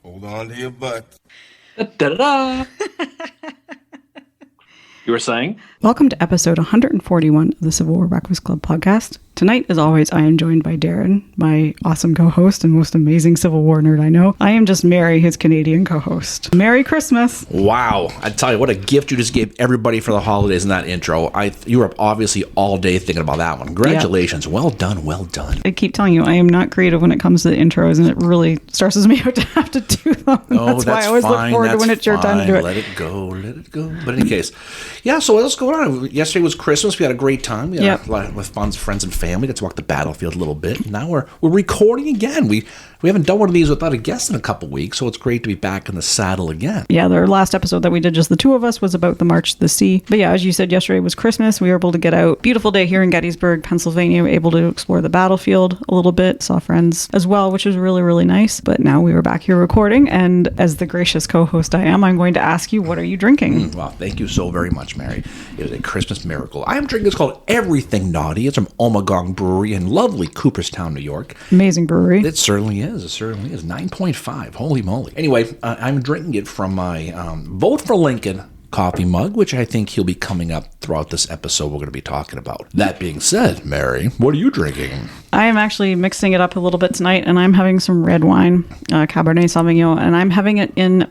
Hold on to your butt. Da-da-da. You were saying? Welcome to episode 141 of the Civil War Breakfast Club podcast. Tonight, as always, I am joined by Darren, my awesome co-host and most amazing Civil War nerd I know. I am just Mary, his Canadian co-host. Merry Christmas! Wow. I tell you, what a gift you just gave everybody for the holidays in that intro. You were up obviously all day thinking about that one. Congratulations. Yep. Well done, well done. I keep telling you, I am not creative when it comes to the intros, and it really stresses me out to have to do them. Oh, that's why I always look forward to when it's your time to do it. Let it go. But in any case, yeah, so what else going on? Yesterday was Christmas. We had a great time. We had a lot with fun, friends and family. Got to walk the battlefield a little bit. Now we're recording again. We haven't done one of these without a guest in a couple weeks, so it's great to be back in the saddle again. Yeah, the last episode that we did, just the two of us, was about the March to the Sea. But yeah, as you said, yesterday was Christmas. We were able to get out. Beautiful day here in Gettysburg, Pennsylvania. We were able to explore the battlefield a little bit. Saw friends as well, which was really, really nice. But now we were back here recording, and as the gracious co-host I am, I'm going to ask you, what are you drinking? Well, thank you so very much, Mary. It was a Christmas miracle. I am drinking, it's called Everything Naughty. It's from Ommegang Brewery in lovely Cooperstown, New York. Amazing brewery. It certainly is. 9.5. Holy moly. Anyway, I'm drinking it from my Vote for Lincoln coffee mug, which I think he'll be coming up throughout this episode we're going to be talking about. That being said, Mary, what are you drinking? I am actually mixing it up a little bit tonight, and I'm having some red wine, Cabernet Sauvignon, and I'm having it in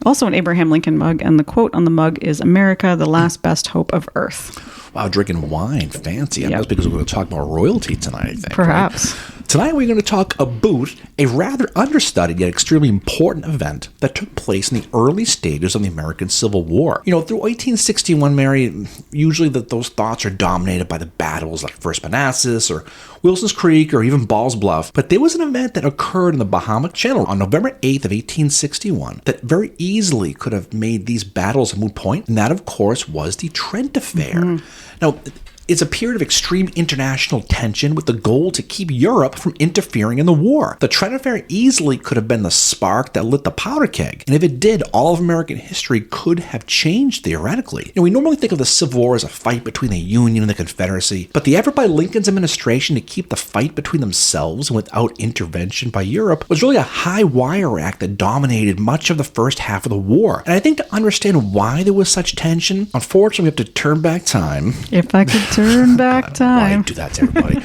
also an Abraham Lincoln mug, and the quote on the mug is, "America, the last best hope of Earth." Wow, drinking wine. Fancy. That's because we're going to talk about royalty tonight, I think. Perhaps. Right? Tonight we're going to talk about a rather understudied yet extremely important event that took place in the early stages of the American Civil War. You know, through 1861, Mary, usually those thoughts are dominated by the battles like First Manassas or Wilson's Creek or even Ball's Bluff. But there was an event that occurred in the Bahamas Channel on November 8th of 1861 that very easily could have made these battles a moot point, and that, of course, was the Trent Affair. Mm-hmm. Now, it's a period of extreme international tension with the goal to keep Europe from interfering in the war. The Trent Affair easily could have been the spark that lit the powder keg, and if it did, all of American history could have changed theoretically. You know, we normally think of the Civil War as a fight between the Union and the Confederacy, but the effort by Lincoln's administration to keep the fight between themselves and without intervention by Europe was really a high wire act that dominated much of the first half of the war. And I think to understand why there was such tension, unfortunately we have to turn back time. If I could turn back time. Why do that to everybody?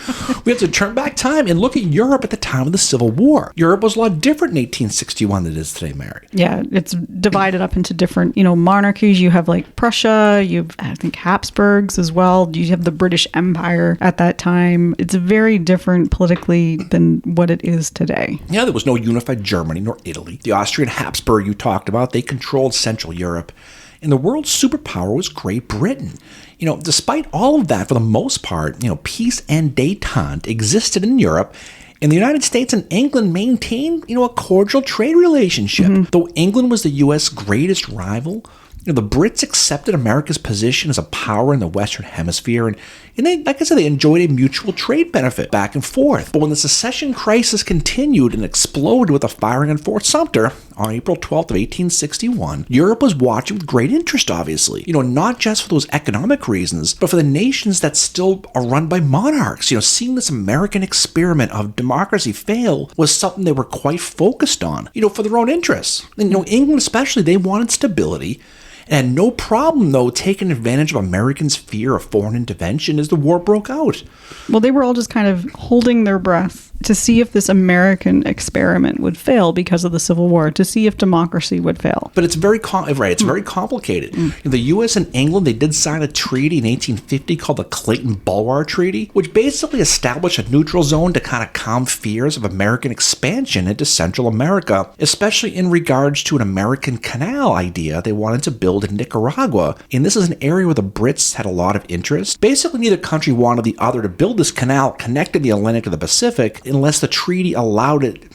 We have to turn back time and look at Europe at the time of the Civil War. Europe was a lot different in 1861 than it is today, Mary. Yeah, it's divided up into different, monarchies. You have like Prussia, you have, I think, Habsburgs as well. You have the British Empire at that time. It's very different politically than what it is today. Yeah, there was no unified Germany nor Italy. The Austrian Habsburg you talked about, they controlled Central Europe. And the world's superpower was Great Britain. You know, despite all of that, for the most part, peace and détente existed in Europe, and the United States and England maintained, a cordial trade relationship. Mm-hmm. Though England was the U.S. greatest rival, the Brits accepted America's position as a power in the Western Hemisphere, and they, like I said, they enjoyed a mutual trade benefit back and forth. But when the secession crisis continued and exploded with the firing on Fort Sumter on April 12th of 1861, Europe was watching with great interest, obviously. Not just for those economic reasons, but for the nations that still are run by monarchs. Seeing this American experiment of democracy fail was something they were quite focused on, for their own interests. And, England especially, they wanted stability. And had no problem, though, taking advantage of Americans' fear of foreign intervention as the war broke out. Well, they were all just kind of holding their breath to see if this American experiment would fail because of the Civil War, to see if democracy would fail. But it's very very complicated. The U.S. and England, they did sign a treaty in 1850 called the Clayton-Bulwer Treaty, which basically established a neutral zone to kind of calm fears of American expansion into Central America, especially in regards to an American canal idea they wanted to build in Nicaragua. And this is an area where the Brits had a lot of interest. Basically, neither country wanted the other to build this canal connecting the Atlantic to the Pacific unless the treaty allowed it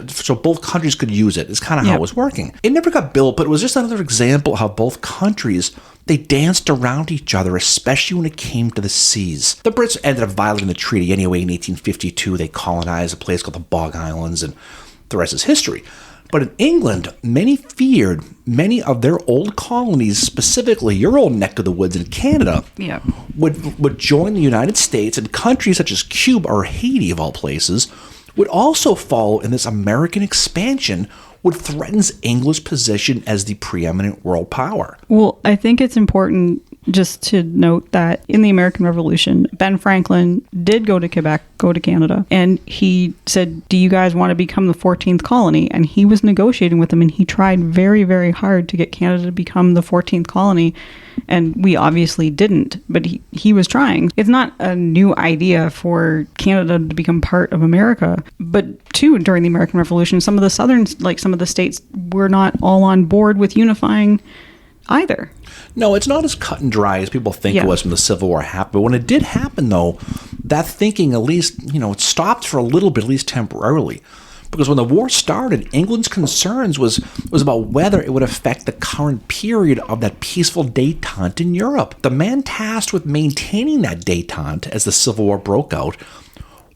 so both countries could use it. It's kind of how it was working. It never got built, but it was just another example of how both countries, they danced around each other, especially when it came to the seas. The Brits ended up violating the treaty anyway. In 1852, they colonized a place called the Bog Islands, and the rest is history. But in England, many feared many of their old colonies, specifically your old neck of the woods in Canada, would join the United States, and countries such as Cuba or Haiti, of all places, would also follow in this American expansion would threaten England's position as the preeminent world power. Well, I think it's important just to note that in the American Revolution, Ben Franklin did go to Quebec, go to Canada, and he said, do you guys want to become the 14th colony? And he was negotiating with them, and he tried very, very hard to get Canada to become the 14th colony. And we obviously didn't, but he was trying. It's not a new idea for Canada to become part of America. But too, during the American Revolution, some of the southern, like some of the states, were not all on board with unifying either. No, it's not as cut and dry as people think it was when the Civil War happened. But when it did happen, though, that thinking at least, it stopped for a little bit, at least temporarily. Because when the war started, England's concerns was about whether it would affect the current period of that peaceful détente in Europe. The man tasked with maintaining that détente as the Civil War broke out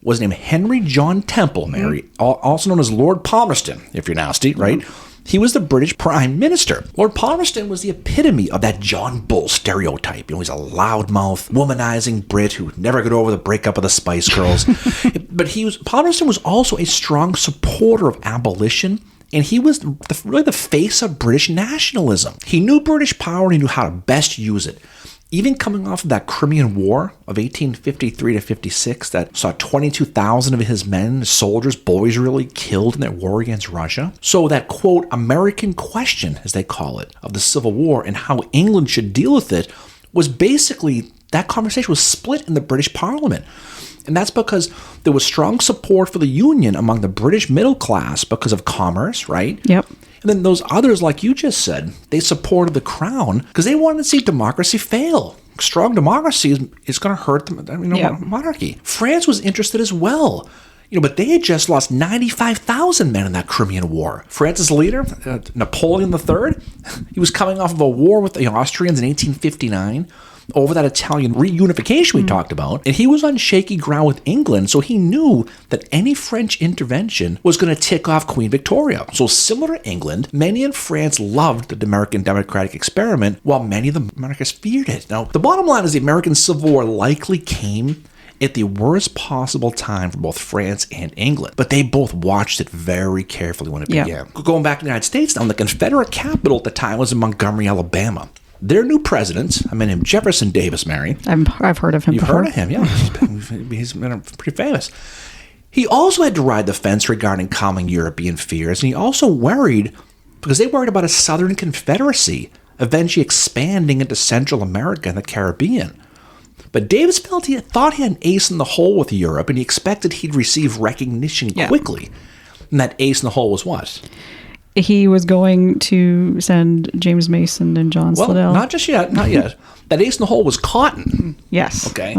was named Henry John Temple, Mary, also known as Lord Palmerston, if you're nasty, right? He was the British Prime Minister. Lord Palmerston was the epitome of that John Bull stereotype. He's a loudmouth, womanizing Brit who never got over the breakup of the Spice Girls. But Palmerston was also a strong supporter of abolition, and he was really the face of British nationalism. He knew British power and he knew how to best use it. Even coming off of that Crimean War of 1853 to 56 that saw 22,000 of his men, soldiers, boys really killed in that war against Russia. So that, quote, American question, as they call it, of the Civil War and how England should deal with it was basically, that conversation was split in the British Parliament. And that's because there was strong support for the Union among the British middle class because of commerce, right? Yep. And then those others, like you just said, they supported the crown because they wanted to see democracy fail. Strong democracy is going to hurt the monarchy. France was interested as well. But they had just lost 95,000 men in that Crimean War. France's leader, Napoleon III, he was coming off of a war with the Austrians in 1859 over that Italian reunification we talked about. And he was on shaky ground with England, so he knew that any French intervention was going to tick off Queen Victoria. So similar to England, many in France loved the American democratic experiment, while many of the monarchists feared it. Now, the bottom line is the American Civil War likely came at the worst possible time for both France and England. But they both watched it very carefully when it began. Going back to the United States now, the Confederate capital at the time was in Montgomery, Alabama. Their new president, a man named Jefferson Davis, Mary. I've heard of him before. You've heard of him, yeah. He's been pretty famous. He also had to ride the fence regarding calming European fears, and he also worried, because they worried about a Southern Confederacy eventually expanding into Central America and the Caribbean. But Davis thought he had an ace in the hole with Europe, and he expected he'd receive recognition quickly. And that ace in the hole was what? He was going to send James Mason and John Slidell. Not just yet. Not yet. That ace in the hole was cotton. Yes. Okay.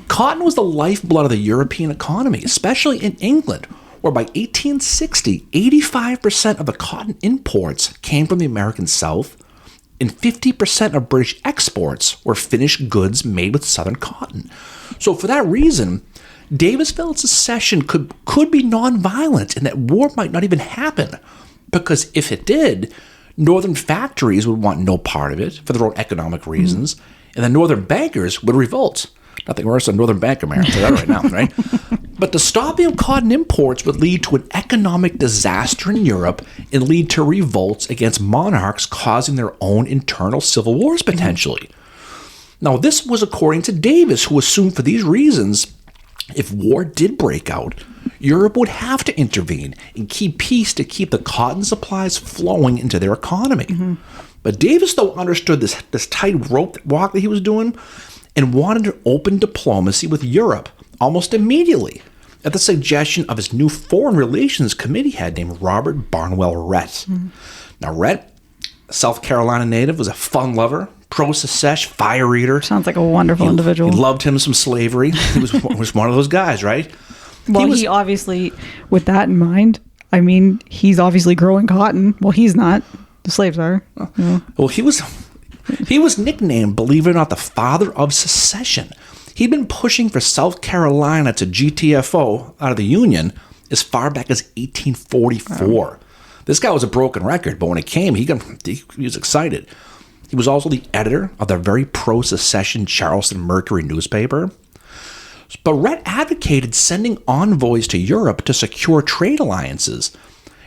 Cotton was the lifeblood of the European economy, especially in England, where by 1860, 85% of the cotton imports came from the American South, and 50% of British exports were finished goods made with Southern cotton. So for that reason, Davis felt secession could be nonviolent and that war might not even happen. Because if it did, Northern factories would want no part of it for their own economic reasons, and the Northern bankers would revolt. Nothing worse than Northern banker, Mary. I'll tell you that right now, right? But the stopping of cotton imports would lead to an economic disaster in Europe and lead to revolts against monarchs causing their own internal civil wars potentially. Now, this was according to Davis, who assumed for these reasons, if war did break out, Europe would have to intervene and keep peace to keep the cotton supplies flowing into their economy. But Davis, though, understood this tightrope walk that he was doing and wanted to open diplomacy with Europe almost immediately at the suggestion of his new Foreign Relations Committee head named Robert Barnwell Rhett. Now, Rhett, South Carolina native, was a fun lover, pro-secession, fire eater. Sounds like a wonderful individual. He loved him some slavery. He was one of those guys, right? Well, he obviously, with that in mind, I mean, he's obviously growing cotton. Well, he's not. The slaves are. Well, he was nicknamed, believe it or not, the father of secession. He'd been pushing for South Carolina to GTFO out of the Union as far back as 1844. Wow. This guy was a broken record, but when it came, he was excited. He was also the editor of the very pro-secession Charleston Mercury newspaper. But Rhett advocated sending envoys to Europe to secure trade alliances.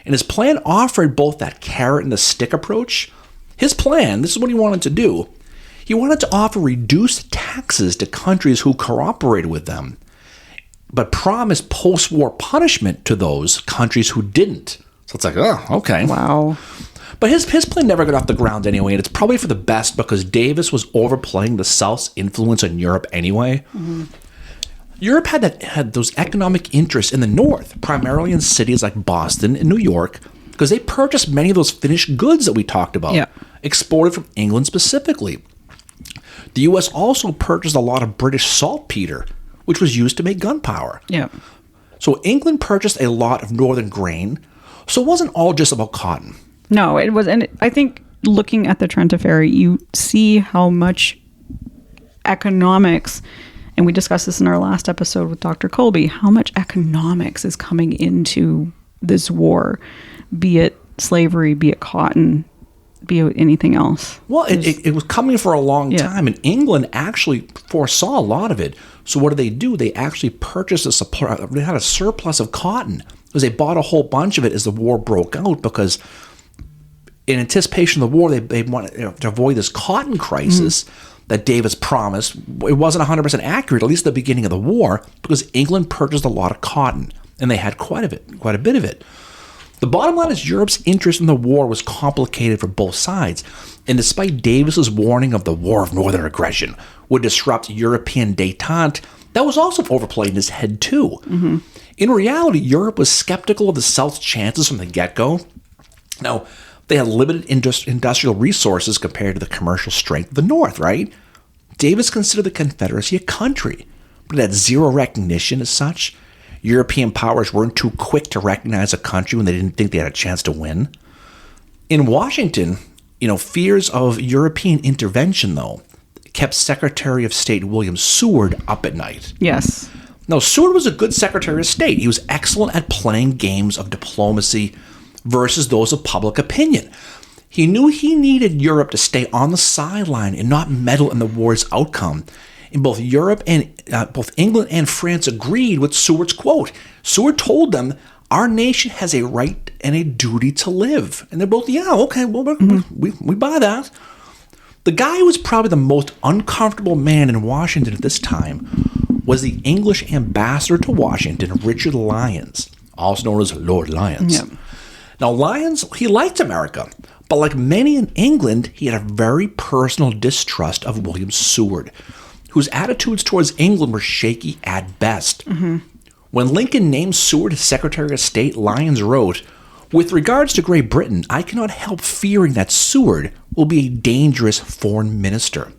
And his plan offered both that carrot and the stick approach. His plan, this is what he wanted to do. He wanted to offer reduced taxes to countries who cooperated with them, but promised post-war punishment to those countries who didn't. So it's like, oh, okay. Wow. But his plan never got off the ground anyway, and it's probably for the best because Davis was overplaying the South's influence on Europe anyway. Mm-hmm. Europe had those economic interests in the North, primarily in cities like Boston and New York, because they purchased many of those finished goods that we talked about, exported from England specifically. The U.S. also purchased a lot of British saltpeter, which was used to make gunpowder. Yeah. So England purchased a lot of northern grain, so it wasn't all just about cotton. No, it was, and I think looking at the Trent Affair, you see how much economics, and we discussed this in our last episode with Dr. Colby, how much economics is coming into this war, be it slavery, be it cotton, be it anything else. Well, it was coming for a long time, and England actually foresaw a lot of it. So what do? They actually purchased a supply. They had a surplus of cotton because they bought a whole bunch of it as the war broke out because in anticipation of the war, they wanted to avoid this cotton crisis that Davis promised. It wasn't 100% accurate, at least at the beginning of the war, because England purchased a lot of cotton, and they had quite a bit of it. The bottom line is Europe's interest in the war was complicated for both sides, and despite Davis's warning of the war of northern aggression would disrupt European détente, that was also overplayed in his head too. Mm-hmm. In reality, Europe was skeptical of the South's chances from the get-go. Now, they had limited industrial resources compared to the commercial strength of the North, right? Davis considered the Confederacy a country, but it had zero recognition as such. European powers weren't too quick to recognize a country when they didn't think they had a chance to win. In Washington, fears of European intervention, though, kept Secretary of State William Seward up at night. Yes. Now, Seward was a good Secretary of State. He was excellent at playing games of diplomacy versus those of public opinion. He knew he needed Europe to stay on the sideline and not meddle in the war's outcome. And both England and France agreed with Seward's quote. Seward told them, "Our nation has a right and a duty to live." And they're both, we buy that. The guy who was probably the most uncomfortable man in Washington at this time was the English ambassador to Washington, Richard Lyons, also known as Lord Lyons. Yep. Now, Lyons, he liked America, but like many in England, he had a very personal distrust of William Seward, whose attitudes towards England were shaky at best. Mm-hmm. When Lincoln named Seward his Secretary of State, Lyons wrote, "With regards to Great Britain, I cannot help fearing that Seward will be a dangerous foreign minister."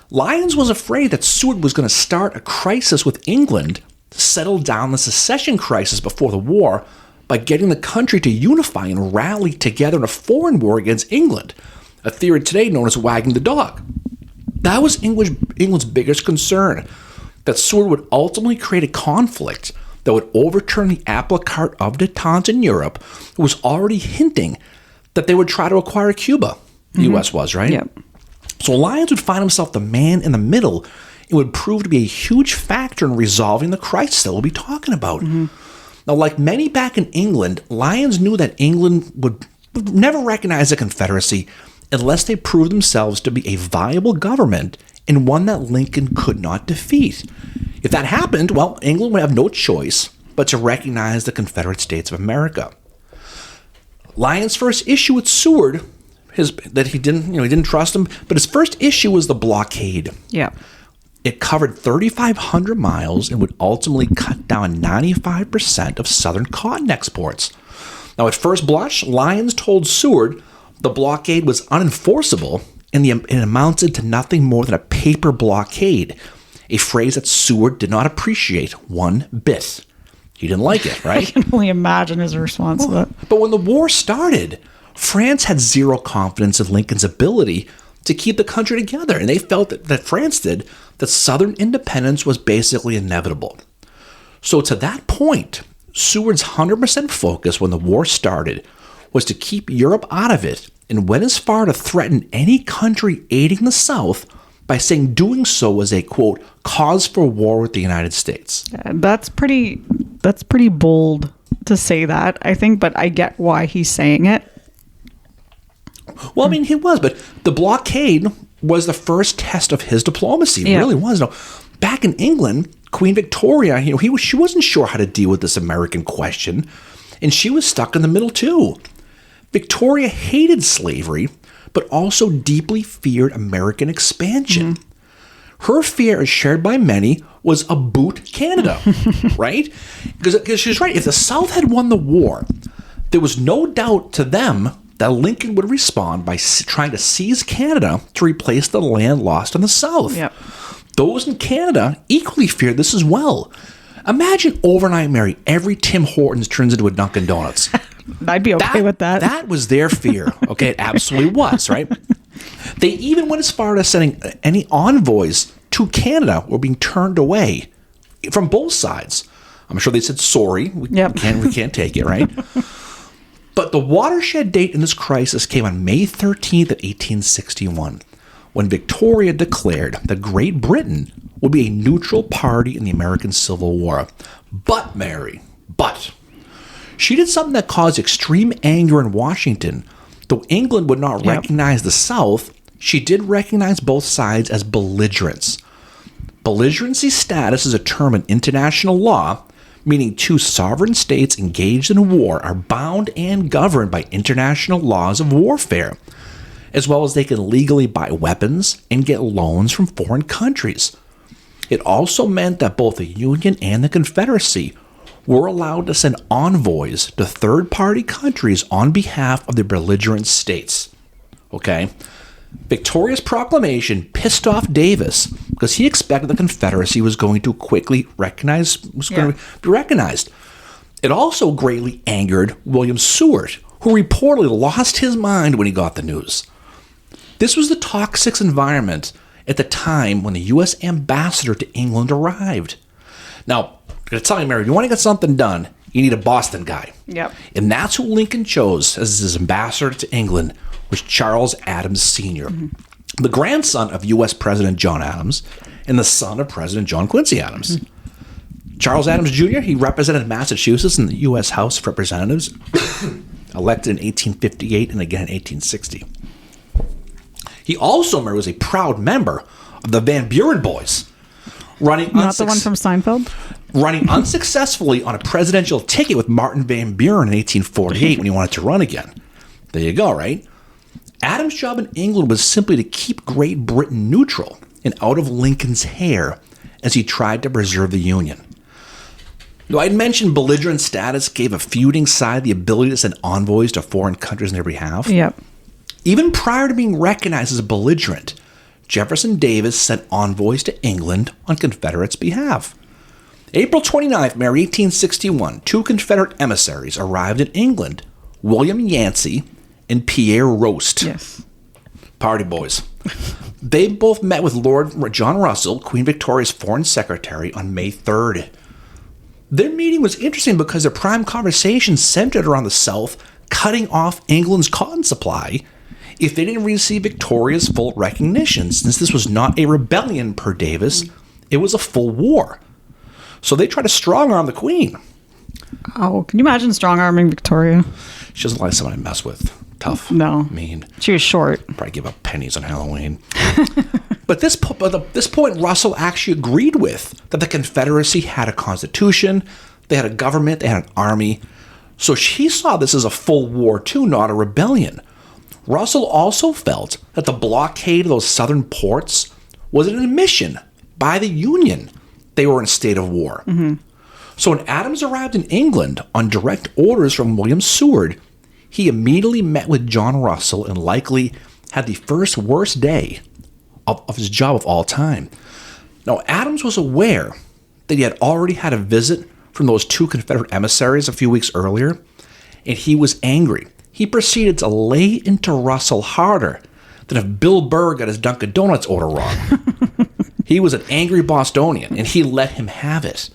Lyons was afraid that Seward was going to start a crisis with England to settle down the secession crisis before the war by getting the country to unify and rally together in a foreign war against England, a theory today known as wagging the dog. That was England's biggest concern, that Seward would ultimately create a conflict that would overturn the apple cart of détente in Europe, who was already hinting that they would try to acquire Cuba. The U.S. was, right? Yep. So Lyons would find himself the man in the middle and would prove to be a huge factor in resolving the crisis that we'll be talking about. Mm-hmm. Now, like many back in England, Lyons knew that England would never recognize the Confederacy unless they proved themselves to be a viable government and one that Lincoln could not defeat. If that happened, well, England would have no choice but to recognize the Confederate States of America. Lyons' first issue with Seward, he didn't trust him, but his first issue was the blockade. Yeah. It covered 3,500 miles and would ultimately cut down 95% of Southern cotton exports. Now, at first blush, Lyons told Seward the blockade was unenforceable and it amounted to nothing more than a paper blockade, a phrase that Seward did not appreciate one bit. He didn't like it, right? I can only imagine his response to that. But when the war started, France had zero confidence in Lincoln's ability to keep the country together, and they felt that France did, that Southern independence was basically inevitable. So to that point, Seward's 100% focus when the war started was to keep Europe out of it and went as far to threaten any country aiding the South by saying doing so was a, quote, cause for war with the United States. That's pretty bold to say that, I think, but I get why he's saying it. Well, I mean, he was, but the blockade was the first test of his diplomacy. It really was. No, back in England, Queen Victoria, she wasn't sure how to deal with this American question, and she was stuck in the middle too. Victoria hated slavery, but also deeply feared American expansion. Her fear, as shared by many, was a boot Canada, right? Because she's right. If the South had won the war, there was no doubt to them that Lincoln would respond by trying to seize Canada to replace the land lost in the South. Yep. Those in Canada equally feared this as well. Imagine overnight, Mary, every Tim Hortons turns into a Dunkin' Donuts. I'd be okay with that. That was their fear. Okay, it absolutely was, right? They even went as far as sending any envoys to Canada were being turned away from both sides. I'm sure they said, sorry, we can't take it, right? But the watershed date in this crisis came on May 13th of 1861, when Victoria declared that Great Britain would be a neutral party in the American Civil War. But, Mary, she did something that caused extreme anger in Washington. Though England would not recognize the South, she did recognize both sides as belligerents. Belligerency status is a term in international law, meaning two sovereign states engaged in war are bound and governed by international laws of warfare, as well as they can legally buy weapons and get loans from foreign countries. It also meant that both the Union and the Confederacy were allowed to send envoys to third-party countries on behalf of the belligerent states. Okay? Victoria's proclamation pissed off Davis because he expected the Confederacy was going to quickly be recognized. It also greatly angered William Seward, who reportedly lost his mind when he got the news. This was the toxic environment at the time when the U.S. ambassador to England arrived. Now, I'm going to tell you, Mary, if you want to get something done, you need a Boston guy. Yep. And that's who Lincoln chose as his ambassador to England, was Charles Adams Sr., the grandson of U.S. President John Adams and the son of President John Quincy Adams. Charles Adams Jr., he represented Massachusetts in the U.S. House of Representatives, elected in 1858 and again in 1860. He also was a proud member of the Van Buren Boys, Not the one from Seinfeld? Running unsuccessfully on a presidential ticket with Martin Van Buren in 1848 when he wanted to run again. There you go, right? Adams' job in England was simply to keep Great Britain neutral and out of Lincoln's hair as he tried to preserve the Union. Now, I'd mentioned belligerent status gave a feuding side the ability to send envoys to foreign countries on their behalf. Yep. Even prior to being recognized as a belligerent, Jefferson Davis sent envoys to England on Confederates' behalf. April 29th, May 1861, two Confederate emissaries arrived in England, William Yancey and Pierre Roast. Yes. Party boys. They both met with Lord John Russell, Queen Victoria's foreign secretary, on May 3rd. Their meeting was interesting because their prime conversation centered around the South cutting off England's cotton supply if they didn't receive Victoria's full recognition. Since this was not a rebellion per Davis, it was a full war. So they tried to strong-arm the Queen. Oh, can you imagine strong-arming Victoria? She doesn't like someone to mess with. Tough. No. Mean. She was short. Probably give up pennies on Halloween. But this point, Russell actually agreed with that the Confederacy had a constitution, they had a government, they had an army. So she saw this as a full war too, not a rebellion. Russell also felt that the blockade of those southern ports was an admission by the Union they were in a state of war. Mm-hmm. So when Adams arrived in England on direct orders from William Seward, he immediately met with John Russell and likely had the first worst day of his job of all time. Now, Adams was aware that he had already had a visit from those two Confederate emissaries a few weeks earlier, and he was angry. He proceeded to lay into Russell harder than if Bill Burr got his Dunkin' Donuts order wrong. He was an angry Bostonian, and he let him have it.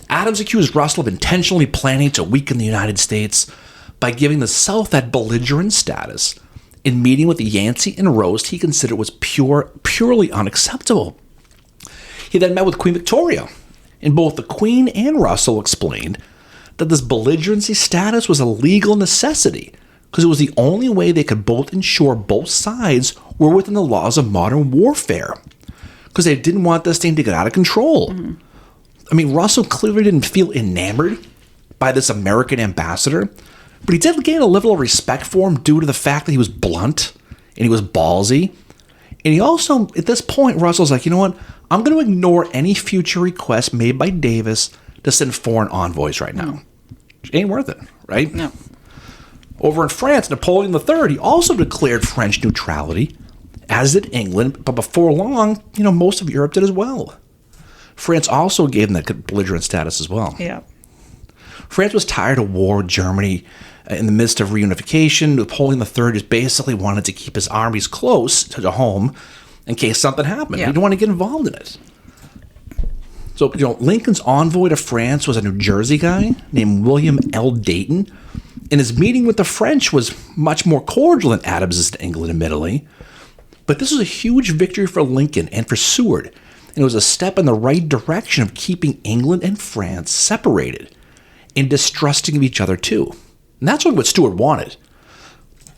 Adams accused Russell of intentionally planning to weaken the United States by giving the South that belligerent status. In meeting with Yancey and Roast, he considered was purely unacceptable. He then met with Queen Victoria, and both the Queen and Russell explained that this belligerency status was a legal necessity because it was the only way they could both ensure both sides were within the laws of modern warfare because they didn't want this thing to get out of control. I mean, Russell clearly didn't feel enamored by this American ambassador, but he did gain a level of respect for him due to the fact that he was blunt and he was ballsy. And he also, at this point, Russell's like, you know what? I'm going to ignore any future requests made by Davis to send foreign envoys right now. Which ain't worth it, right? No. Over in France, Napoleon III, he also declared French neutrality, as did England, but before long, most of Europe did as well. France also gave them that belligerent status as well. Yeah. France was tired of war with Germany in the midst of reunification. Napoleon III just basically wanted to keep his armies close to home in case something happened. Yeah. He didn't want to get involved in it. So, Lincoln's envoy to France was a New Jersey guy named William L. Dayton, and his meeting with the French was much more cordial than Adams's to England, admittedly. But this was a huge victory for Lincoln and for Seward, and it was a step in the right direction of keeping England and France separated and distrusting of each other too. And that's what Seward wanted.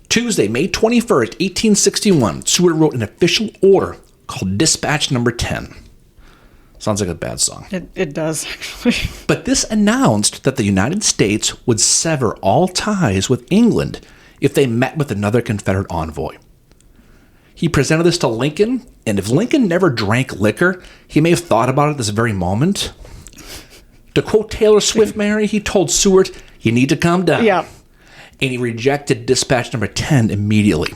Tuesday, May 21st, 1861, Seward wrote an official order called Dispatch Number 10. Sounds like a bad song. It does, actually. But this announced that the United States would sever all ties with England if they met with another Confederate envoy. He presented this to Lincoln, and if Lincoln never drank liquor, he may have thought about it this very moment. To quote Taylor Swift, Mary, he told Seward, "You need to calm down." Yeah. And he rejected Dispatch Number 10 immediately.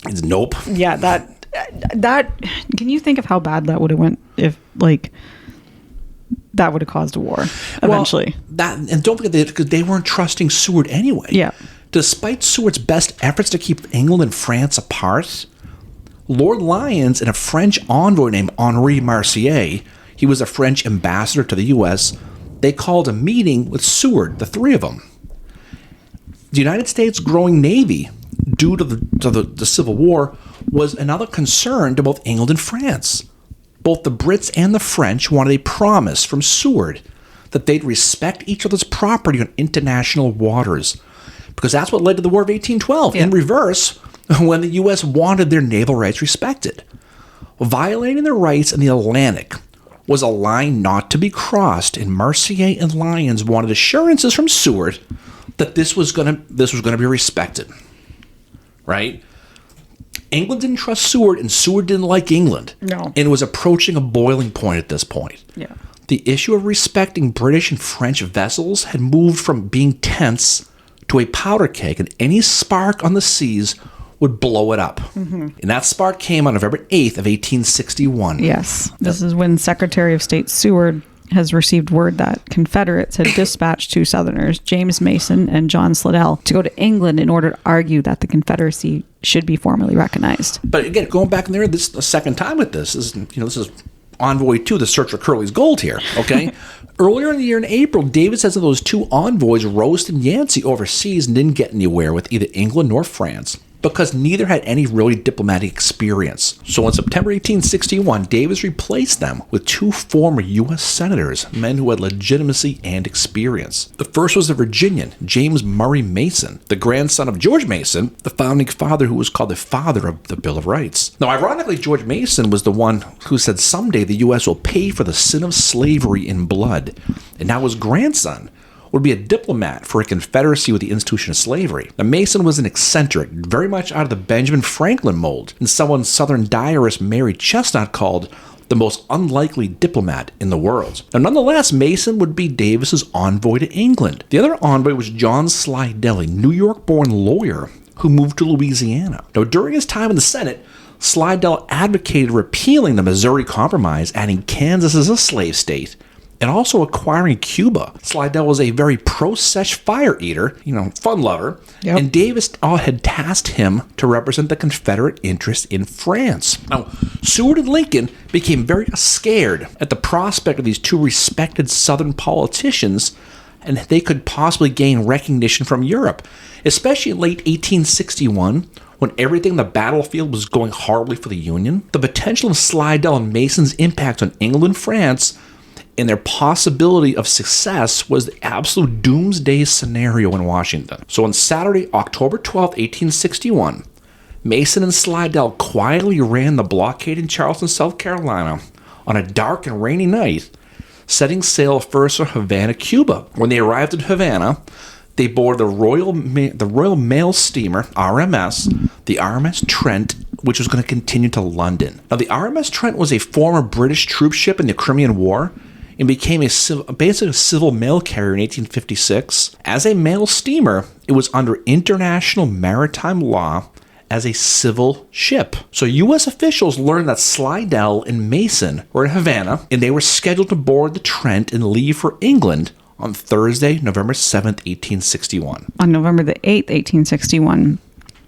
It's nope. Yeah, that can you think of how bad that would have went if that would have caused a war eventually? Well, and don't forget because they weren't trusting Seward anyway. Yeah. Despite Seward's best efforts to keep England and France apart, Lord Lyons and a French envoy named Henri Mercier, he was a French ambassador to the U.S., they called a meeting with Seward, the three of them. The United States' growing navy, due to the Civil War, was another concern to both England and France. Both the Brits and the French wanted a promise from Seward that they'd respect each other's property on international waters, because that's what led to the War of 1812. Yeah. In reverse, when the U.S. wanted their naval rights respected. Violating their rights in the Atlantic was a line not to be crossed, and Mercier and Lyons wanted assurances from Seward that this was going to be respected. Right? England didn't trust Seward, and Seward didn't like England. No. And it was approaching a boiling point at this point. Yeah. The issue of respecting British and French vessels had moved from being tense to a powder keg, and any spark on the seas would blow it up. Mm-hmm. And that spark came on November 8th of 1861. Yes. This is when Secretary of State Seward has received word that Confederates had dispatched two Southerners, James Mason and John Slidell, to go to England in order to argue that the Confederacy should be formally recognized. But again, going back in there, this is the second time with this. This is Envoy 2, the search for Curly's gold here, okay? Earlier in the year in April, David says that those two envoys, Roast and Yancey, overseas and didn't get anywhere with either England nor France, because neither had any really diplomatic experience. So in September 1861, Davis replaced them with two former U.S. senators, men who had legitimacy and experience. The first was a Virginian, James Murray Mason, the grandson of George Mason, the founding father who was called the father of the Bill of Rights. Now, ironically, George Mason was the one who said someday the U.S. will pay for the sin of slavery in blood. And now his grandson would be a diplomat for a confederacy with the institution of slavery. Now, Mason was an eccentric, very much out of the Benjamin Franklin mold, and someone Southern diarist Mary Chestnut called the most unlikely diplomat in the world. Now, nonetheless, Mason would be Davis's envoy to England. The other envoy was John Slidell, a New York-born lawyer who moved to Louisiana. Now, during his time in the Senate, Slidell advocated repealing the Missouri Compromise, adding Kansas as a slave state, and also acquiring Cuba. Slidell was a very pro-sesh fire eater, fun lover, and Davis had tasked him to represent the Confederate interest in France. Now, Seward and Lincoln became very scared at the prospect of these two respected Southern politicians, and they could possibly gain recognition from Europe, especially in late 1861, when everything on the battlefield was going horribly for the Union. The potential of Slidell and Mason's impact on England and France and their possibility of success was the absolute doomsday scenario in Washington. So on Saturday, October 12th, 1861, Mason and Slidell quietly ran the blockade in Charleston, South Carolina on a dark and rainy night, setting sail first for Havana, Cuba. When they arrived in Havana, they boarded the Royal Mail steamer, RMS, the RMS Trent, which was going to continue to London. Now, the RMS Trent was a former British troop ship in the Crimean War and became basically a civil mail carrier in 1856. As a mail steamer, it was under international maritime law as a civil ship. So U.S. officials learned that Slidell and Mason were in Havana, and they were scheduled to board the Trent and leave for England on Thursday, November 7th, 1861. On November the 8th, 1861,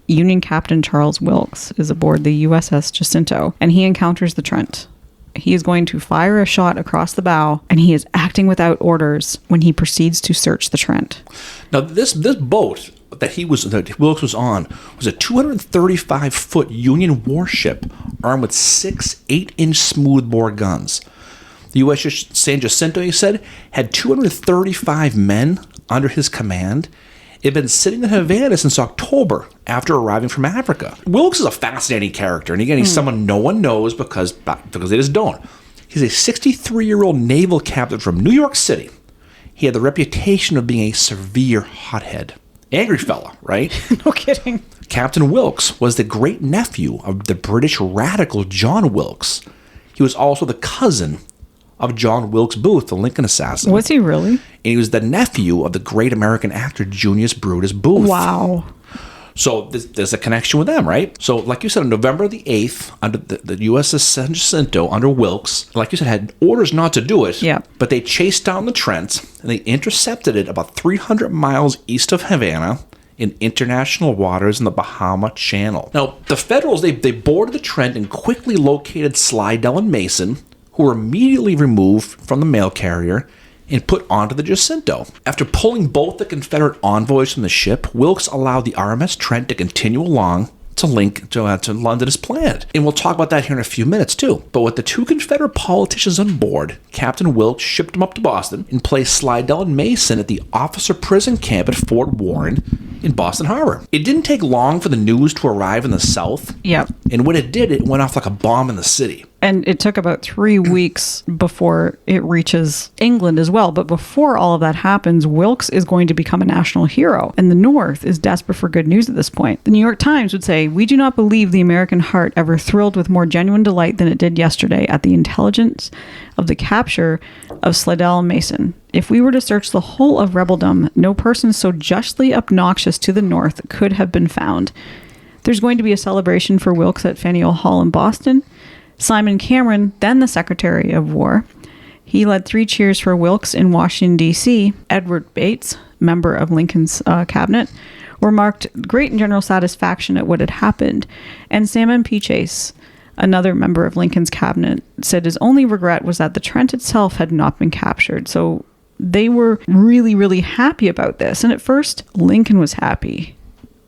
Union Captain Charles Wilkes is aboard the USS Jacinto, and he encounters the Trent. He is going to fire a shot across the bow, and he is acting without orders when he proceeds to search the Trent. Now, this boat that Wilkes was on was a 235-foot Union warship armed with 6 8-inch smoothbore guns. The USS San Jacinto, he said, had 235 men under his command. It had been sitting in Havana since October after arriving from Africa. Wilkes is a fascinating character, and again, he's someone no one knows because they just don't. He's a 63-year-old naval captain from New York City. He had the reputation of being a severe hothead. Angry fella, right? No kidding. Captain Wilkes was the great-nephew of the British radical John Wilkes. He was also the cousin of John Wilkes Booth, the Lincoln assassin. Was he really? And he was the nephew of the great American actor Junius Brutus Booth. Wow. So there's a connection with them, right? So like you said, on November the 8th, under the USS San Jacinto, under Wilkes, like you said, had orders not to do it. Yeah. But they chased down the Trent, and they intercepted it about 300 miles east of Havana in international waters in the Bahama Channel. Now, the Federals, they boarded the Trent and quickly located Slidell and Mason, who were immediately removed from the mail carrier and put onto the Jacinto. After pulling both the Confederate envoys from the ship, Wilkes allowed the RMS Trent to continue along to London as planned. And we'll talk about that here in a few minutes too. But with the 2 Confederate politicians on board, Captain Wilkes shipped them up to Boston and placed Slidell and Mason at the officer prison camp at Fort Warren in Boston Harbor. It didn't take long for the news to arrive in the South. Yep. And when it did, it went off like a bomb in the city. And it took about 3 weeks before it reaches England as well. But before all of that happens, Wilkes is going to become a national hero. And the North is desperate for good news at this point. The New York Times would say, "We do not believe the American heart ever thrilled with more genuine delight than it did yesterday at the intelligence of the capture of Slidell and Mason. If we were to search the whole of rebeldom, no person so justly obnoxious to the North could have been found." There's going to be a celebration for Wilkes at Faneuil Hall in Boston. Simon Cameron, then the Secretary of War, he led 3 cheers for Wilkes in Washington, D.C. Edward Bates, member of Lincoln's cabinet, remarked great and general satisfaction at what had happened. And Salmon P. Chase, another member of Lincoln's cabinet, said his only regret was that the Trent itself had not been captured. So they were really, really happy about this. And at first, Lincoln was happy.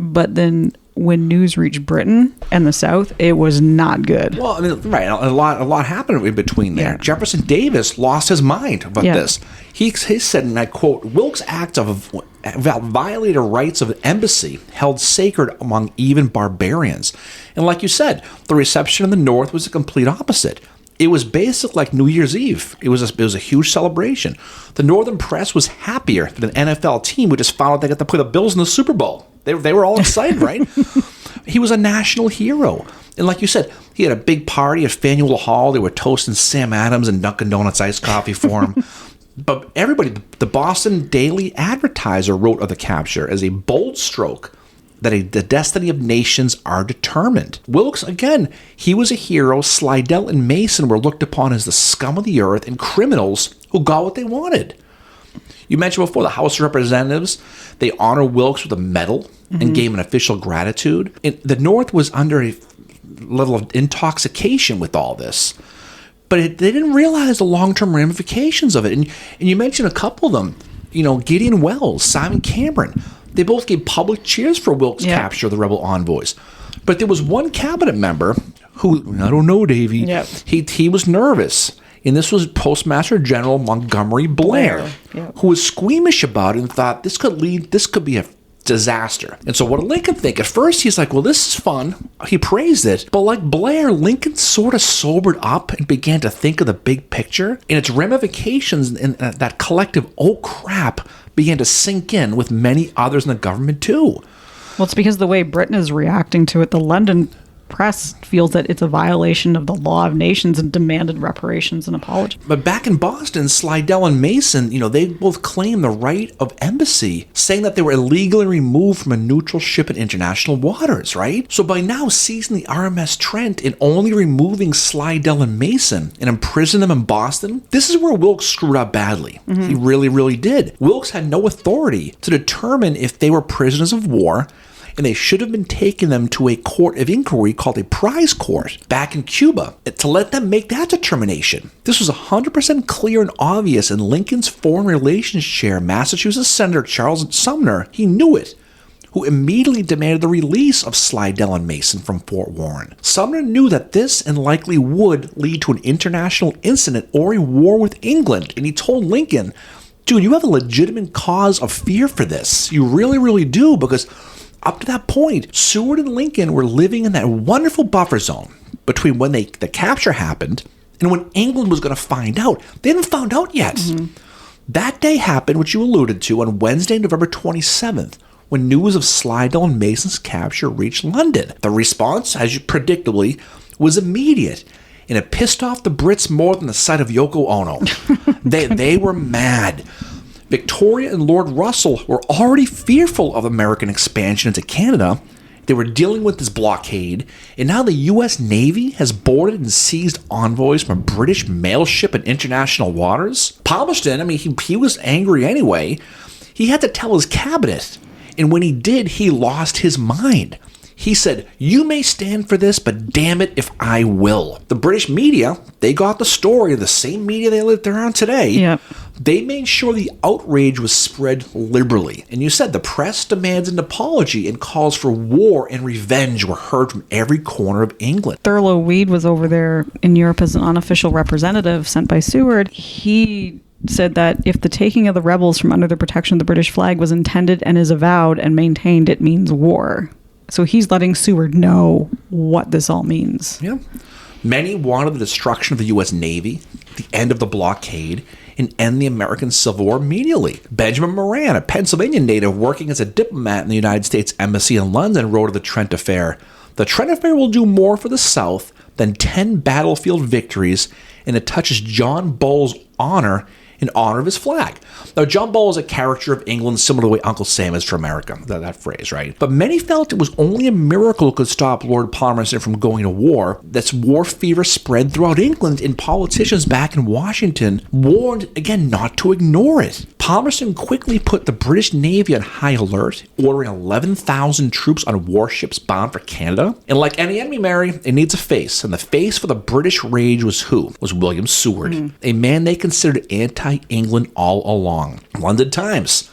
But then when news reached Britain and the South, it was not good. Well, I mean, right, a lot happened in between there. Yeah. Jefferson Davis lost his mind about this. He said, and I quote, "Wilkes' act of violated rights of embassy held sacred among even barbarians." And like you said, the reception in the North was the complete opposite. It was basically like New Year's Eve. It was a huge celebration. The Northern press was happier than an NFL team who just found out they got to play the Bills in the Super Bowl. They were all excited, right? He was a national hero. And like you said, he had a big party at Faneuil Hall. They were toasting Sam Adams and Dunkin' Donuts iced coffee for him. But everybody, the Boston Daily Advertiser wrote of the capture as a bold stroke that the destiny of nations are determined. Wilkes, again, he was a hero. Slidell and Mason were looked upon as the scum of the earth and criminals who got what they wanted. You mentioned before the House of Representatives, they honor Wilkes with a medal and gave him an official gratitude. And the North was under a level of intoxication with all this. But they didn't realize the long-term ramifications of it. And you mentioned a couple of them. Gideon Welles, Simon Cameron. They both gave public cheers for Wilkes' capture of the rebel envoys. But there was one cabinet member who, I don't know, Davey, he was nervous. And this was Postmaster General Montgomery Blair, Yep. who was squeamish about it and thought this could be a disaster. And so what did Lincoln think? At first, he's like, well, this is fun. He praised it. But like Blair, Lincoln sort of sobered up and began to think of the big picture and its ramifications, and that collective, oh crap, began to sink in with many others in the government too. Well, it's because the way Britain is reacting to it, the London press feels that it's a violation of the law of nations and demanded reparations and apology. But back in Boston, Slidell and Mason, they both claimed the right of embassy, saying that they were illegally removed from a neutral ship in international waters, right? So by now seizing the RMS Trent and only removing Slidell and Mason and imprisoning them in Boston, this is where Wilkes screwed up badly. He really, really did. Wilkes had no authority to determine if they were prisoners of war, and they should have been taking them to a court of inquiry called a prize court back in Cuba to let them make that determination. This was 100% clear and obvious, and Lincoln's foreign relations chair, Massachusetts Senator Charles Sumner, he knew it, who immediately demanded the release of Slidell and Mason from Fort Warren. Sumner knew that this and likely would lead to an international incident or a war with England, and he told Lincoln, dude, you have a legitimate cause of fear for this. You really, really do, because up to that point, Seward and Lincoln were living in that wonderful buffer zone between when the capture happened and when England was going to find out. They hadn't found out yet. That day happened, which you alluded to, on Wednesday, November 27th, when news of Slidell and Mason's capture reached London. The response, as you predictably, was immediate, and it pissed off the Brits more than the sight of Yoko Ono. They were mad. Victoria and Lord Russell were already fearful of American expansion into Canada. They were dealing with this blockade, and now the U.S. Navy has boarded and seized envoys from a British mail ship in international waters. Palmerston, he was angry anyway. He had to tell his cabinet, and when he did, he lost his mind. He said, you may stand for this, but damn it if I will. The British media, they got the story, the same media they lived around today. Yep. They made sure the outrage was spread liberally. And you said the press demands an apology and calls for war and revenge were heard from every corner of England. Thurlow Weed was over there in Europe as an unofficial representative sent by Seward. He said that if the taking of the rebels from under the protection of the British flag was intended and is avowed and maintained, it means war. So he's letting Seward know what this all means. Yeah. Many wanted the destruction of the U.S. Navy, the end of the blockade, and end the American Civil War immediately. Benjamin Moran, a Pennsylvania native working as a diplomat in the United States Embassy in London, wrote of the Trent Affair, the Trent Affair will do more for the South than 10 battlefield victories, and it touches John Bull's honor in honor of his flag. Now, John Bull is a character of England, similar to the way Uncle Sam is for America, that phrase, right? But many felt it was only a miracle could stop Lord Palmerston from going to war. That's war fever spread throughout England, and politicians back in Washington warned, again, not to ignore it. Palmerston quickly put the British Navy on high alert, ordering 11,000 troops on warships bound for Canada. And like any enemy, Mary, it needs a face. And the face for the British rage was who? Was William Seward, a man they considered anti-England all along. London Times.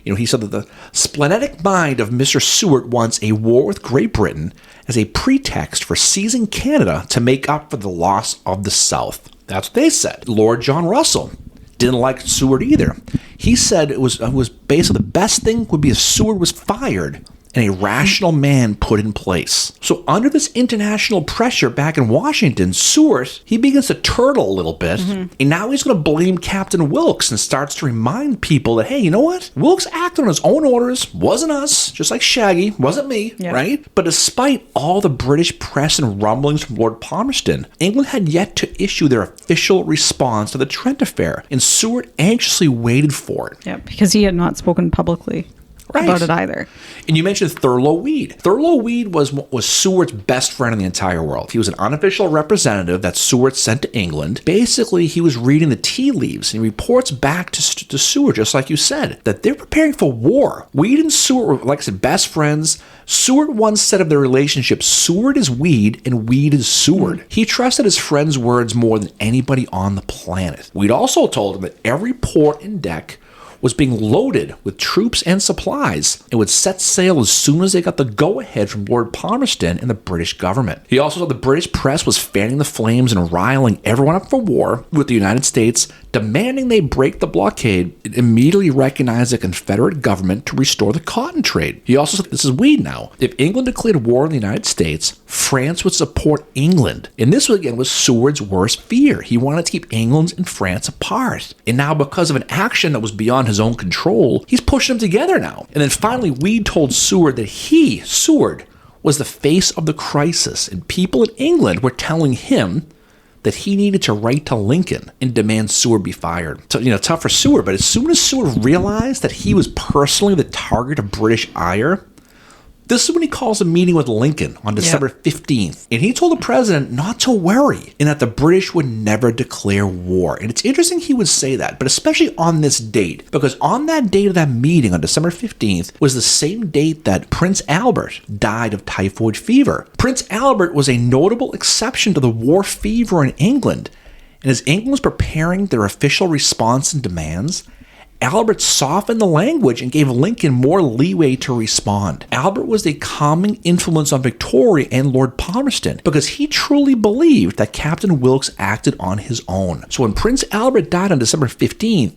He said that the splenetic mind of Mr. Seward wants a war with Great Britain as a pretext for seizing Canada to make up for the loss of the South. That's what they said. Lord John Russell didn't like Seward either. He said it was basically the best thing would be if Seward was fired and a rational man put in place. So under this international pressure back in Washington, Seward, he begins to turtle a little bit, and now he's going to blame Captain Wilkes and starts to remind people that, hey, you know what? Wilkes acted on his own orders, wasn't us, just like Shaggy, wasn't me, right? But despite all the British press and rumblings from Lord Palmerston, England had yet to issue their official response to the Trent Affair, and Seward anxiously waited for it. Yeah, because he had not spoken publicly about it either. And you mentioned Thurlow Weed. Thurlow Weed was Seward's best friend in the entire world. He was an unofficial representative that Seward sent to England. Basically, he was reading the tea leaves, and he reports back to Seward, just like you said, that they're preparing for war. Weed and Seward were, like I said, best friends. Seward once said of their relationship, Seward is Weed and Weed is Seward. He trusted his friend's words more than anybody on the planet. Weed also told him that every port and deck was being loaded with troops and supplies and would set sail as soon as they got the go-ahead from Lord Palmerston and the British government. He also saw the British press was fanning the flames and riling everyone up for war, with the United States demanding they break the blockade and immediately recognize the Confederate government to restore the cotton trade. He also said, this is weed now, if England declared war on the United States, France would support England. And this, again, was Seward's worst fear. He wanted to keep England and France apart. And now, because of an action that was beyond his own control, he's pushing them together now. And then finally, Weed told Seward that he, Seward, was the face of the crisis, and people in England were telling him that he needed to write to Lincoln and demand Seward be fired. So, tough for Seward, but as soon as Seward realized that he was personally the target of British ire, this is when he calls a meeting with Lincoln on December 15th. And he told the president not to worry and that the British would never declare war. And it's interesting he would say that, but especially on this date, because on that date of that meeting on December 15th was the same date that Prince Albert died of typhoid fever. Prince Albert was a notable exception to the war fever in England. And as England was preparing their official response and demands, Albert softened the language and gave Lincoln more leeway to respond. Albert was a calming influence on Victoria and Lord Palmerston because he truly believed that Captain Wilkes acted on his own. So when Prince Albert died on December 15th,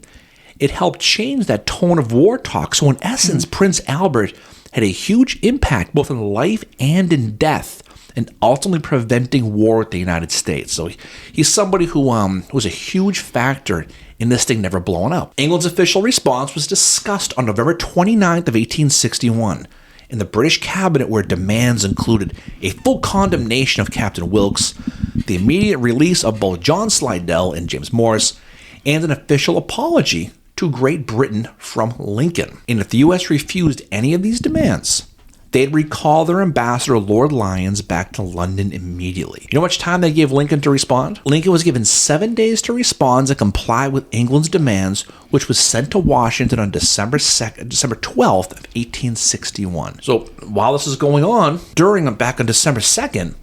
it helped change that tone of war talk. So in essence, Prince Albert had a huge impact both in life and in death, and ultimately preventing war with the United States. So he's somebody who was a huge factor in this thing never blowing up. England's official response was discussed on November 29th of 1861 in the British cabinet, where demands included a full condemnation of Captain Wilkes, the immediate release of both John Slidell and James Morris, and an official apology to Great Britain from Lincoln. And if the U.S. refused any of these demands, they'd recall their ambassador, Lord Lyons, back to London immediately. You know how much time they gave Lincoln to respond? Lincoln was given 7 days to respond and comply with England's demands, which was sent to Washington on December 12th of 1861. So while this is going on, back on December 2nd,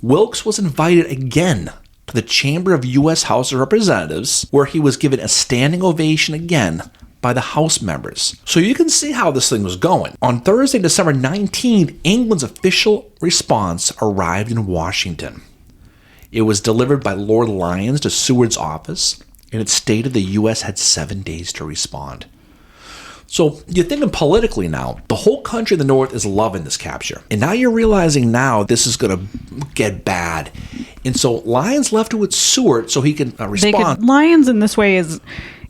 Wilkes was invited again to the Chamber of U.S. House of Representatives, where he was given a standing ovation again by the House members. So you can see how this thing was going. On Thursday, December 19th, England's official response arrived in Washington. It was delivered by Lord Lyons to Seward's office, and it stated the U.S. had 7 days to respond. So you're thinking politically now, the whole country of the North is loving this capture. And now you're realizing now this is going to get bad. And so Lyons left it with Seward so he can respond. Lyons in this way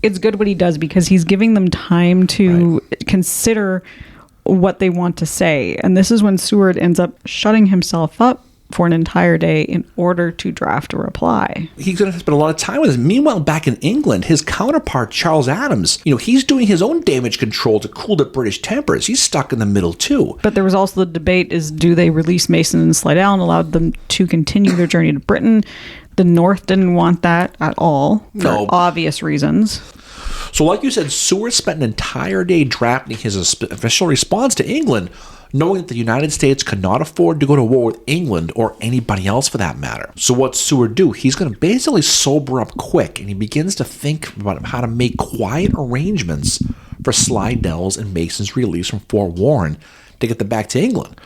it's good what he does because he's giving them time to consider what they want to say. And this is when Seward ends up shutting himself up for an entire day in order to draft a reply. He's going to spend a lot of time with this. Meanwhile, back in England, his counterpart, Charles Adams, he's doing his own damage control to cool the British tempers. He's stuck in the middle, too. But there was also the debate do they release Mason and Slidell and allow them to continue their journey to Britain? The North didn't want that at all for obvious reasons. So like you said, Seward spent an entire day drafting his official response to England, knowing that the United States could not afford to go to war with England or anybody else for that matter. So what's Seward do? He's going to basically sober up quick, and he begins to think about how to make quiet arrangements for Slidell's and Mason's release from Fort Warren to get them back to England.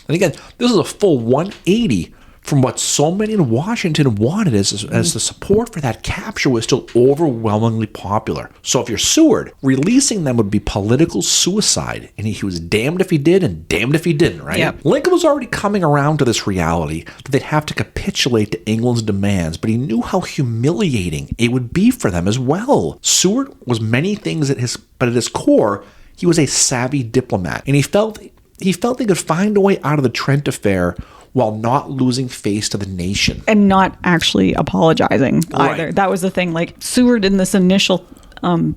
And again, this is a full 180 from what so many in Washington wanted, as the support for that capture was still overwhelmingly popular. So if you're Seward, releasing them would be political suicide, and he was damned if he did and damned if he didn't, right? Yep. Lincoln was already coming around to this reality that they'd have to capitulate to England's demands, but he knew how humiliating it would be for them as well. Seward was many things but at his core, he was a savvy diplomat, and he felt they could find a way out of the Trent Affair while not losing face to the nation. And not actually apologizing either. That was the thing. Like, Seward in this initial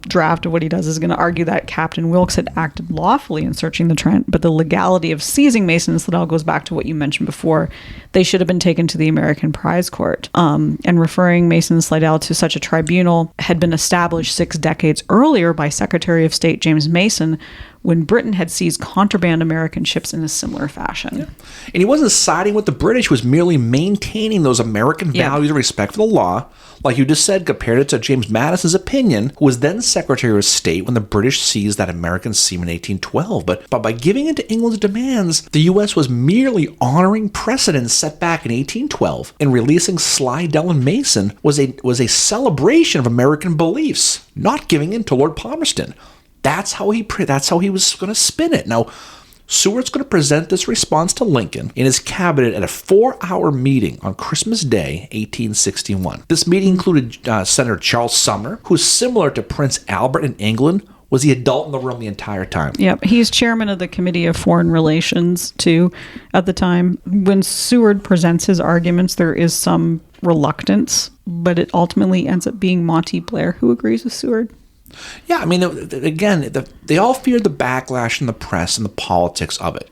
draft of what he does is going to argue that Captain Wilkes had acted lawfully in searching the Trent, but the legality of seizing Mason and Slidell goes back to what you mentioned before. They should have been taken to the American Prize Court. And referring Mason and Slidell to such a tribunal had been established 6 decades earlier by Secretary of State James Mason, when Britain had seized contraband American ships in a similar fashion. And he wasn't siding with the British. He was merely maintaining those American values and respect for the law. Like you just said, compared it to James Madison's opinion, who was then Secretary of State when the British seized that American seaman in 1812. But by giving in to England's demands, the U.S. was merely honoring precedents set back in 1812, and releasing Slidell and Mason was a celebration of American beliefs, not giving in to Lord Palmerston. That's how he was going to spin it. Now, Seward's going to present this response to Lincoln in his cabinet at a 4-hour meeting on Christmas Day, 1861. This meeting included Senator Charles Sumner, who, similar to Prince Albert in England, was the adult in the room the entire time. Yep, he's chairman of the Committee of Foreign Relations, too, at the time. When Seward presents his arguments, there is some reluctance, but it ultimately ends up being Monty Blair who agrees with Seward. Yeah, I mean, again, they all feared the backlash in the press and the politics of it.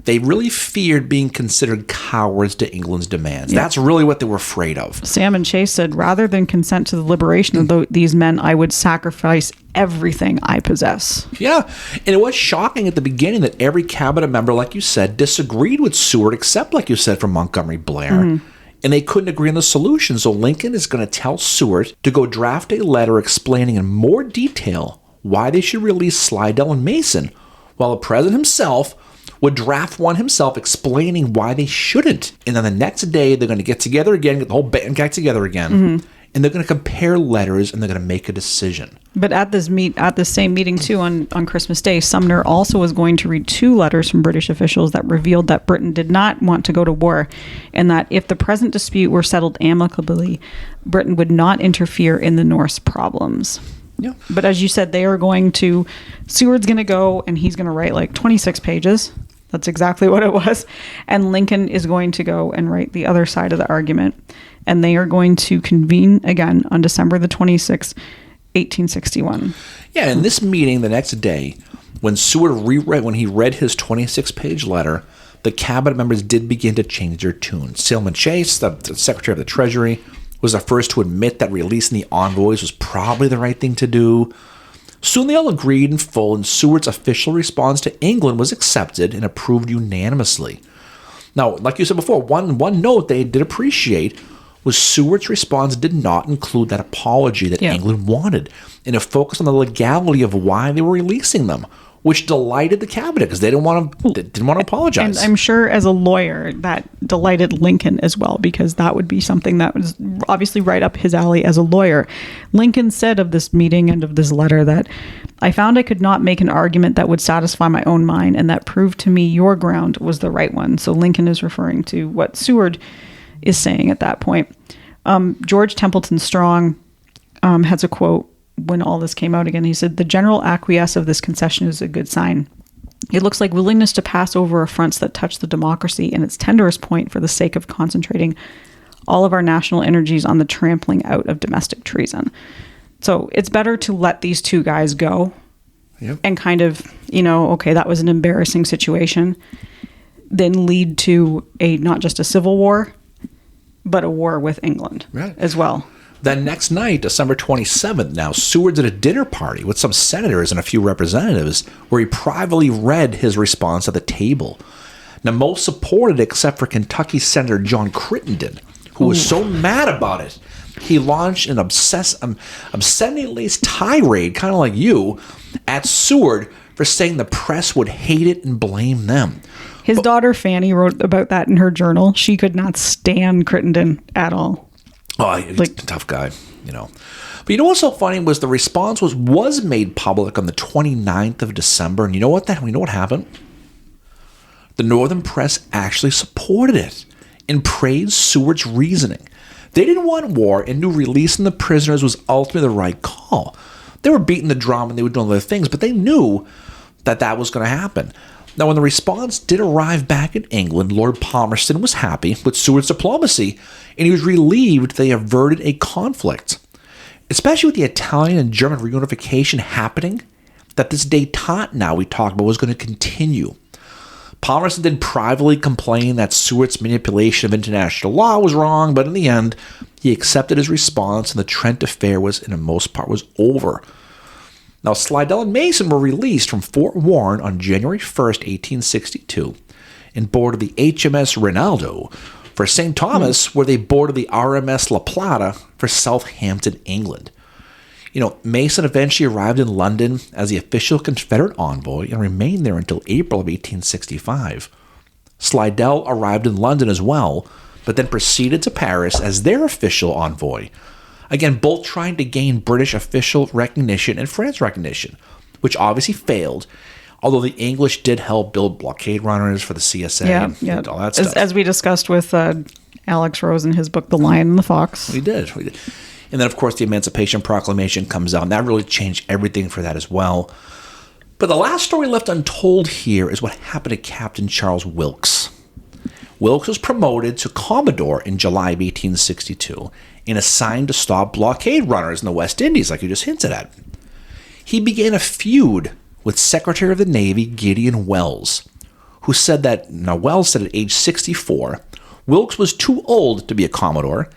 They really feared being considered cowards to England's demands. That's really what they were afraid of. Salmon Chase said, rather than consent to the liberation of these men, I would sacrifice everything I possess. Yeah, and it was shocking at the beginning that every cabinet member, like you said, disagreed with Seward, except, like you said, for Montgomery Blair. And they couldn't agree on the solution. So Lincoln is going to tell Seward to go draft a letter explaining in more detail why they should release Slidell and Mason, while the president himself would draft one himself explaining why they shouldn't. And then the next day, they're going to get together again, get the whole band back together again, and they're going to compare letters, and they're going to make a decision. But at this same meeting, too, on Christmas Day, Sumner also was going to read 2 letters from British officials that revealed that Britain did not want to go to war, and that if the present dispute were settled amicably, Britain would not interfere in the Norse problems. Yeah. But as you said, Seward's going to go, and he's going to write like 26 pages. That's exactly what it was. And Lincoln is going to go and write the other side of the argument. And they are going to convene again on December the 26th, 1861. Yeah, in this meeting the next day, when Seward read his 26-page letter, the cabinet members did begin to change their tune. Salmon Chase, the Secretary of the Treasury, was the first to admit that releasing the envoys was probably the right thing to do. Soon they all agreed in full, and Seward's official response to England was accepted and approved unanimously. Now, like you said before, one note they did appreciate was Seward's response did not include that apology that England wanted, and it focused on the legality of why they were releasing them, which delighted the cabinet because they didn't want to apologize. And I'm sure as a lawyer that delighted Lincoln as well, because that would be something that was obviously right up his alley as a lawyer. Lincoln said of this meeting and of this letter that, I found I could not make an argument that would satisfy my own mind, and that proved to me your ground was the right one. So Lincoln is referring to what Seward is saying at that point. George Templeton Strong has a quote when all this came out again. He said, the general acquiescence of this concession is a good sign. It looks like willingness to pass over affronts that touch the democracy in its tenderest point for the sake of concentrating all of our national energies on the trampling out of domestic treason. So it's better to let these 2 guys go and kind of, okay, that was an embarrassing situation, than lead to not just a civil war, but a war with England as well. Then next night, December 27th, now, Seward's at a dinner party with some senators and a few representatives where he privately read his response at the table. Now, most supported except for Kentucky Senator John Crittenden, who was so mad about it, he launched an obscenity-laced tirade, kind of like you, at Seward for saying the press would hate it and blame them. His daughter Fanny wrote about that in her journal. She could not stand Crittenden at all. Oh, he's a tough guy, But what's so funny was the response was made public on the 29th of December. And you know what happened? The Northern press actually supported it and praised Seward's reasoning. They didn't want war and knew releasing the prisoners was ultimately the right call. They were beating the drum and they were doing other things, but they knew that was going to happen. Now, when the response did arrive back in England, Lord Palmerston was happy with Seward's diplomacy, and he was relieved they averted a conflict. Especially with the Italian and German reunification happening, that this détente now we talked about was going to continue. Palmerston did privately complain that Seward's manipulation of international law was wrong, but in the end, he accepted his response, and the Trent Affair was, in the most part, was over. Now, Slidell and Mason were released from Fort Warren on January 1st, 1862, and boarded the HMS Rinaldo for St. Thomas, where they boarded the RMS La Plata for Southampton, England. Mason eventually arrived in London as the official Confederate envoy and remained there until April of 1865. Slidell arrived in London as well, but then proceeded to Paris as their official envoy. Again, both trying to gain British official recognition and France recognition, which obviously failed, although the English did help build blockade runners for the CSA and all that stuff. As we discussed with Alex Rose in his book, The Lion and the Fox. We did. And then, of course, the Emancipation Proclamation comes out, and that really changed everything for that as well. But the last story left untold here is what happened to Captain Charles Wilkes. Wilkes was promoted to Commodore in July of 1862 and assigned to stop blockade runners in the West Indies, like you just hinted at. He began a feud with Secretary of the Navy Gideon Welles, who said that, Welles said at age 64, Wilkes was too old to be a Commodore,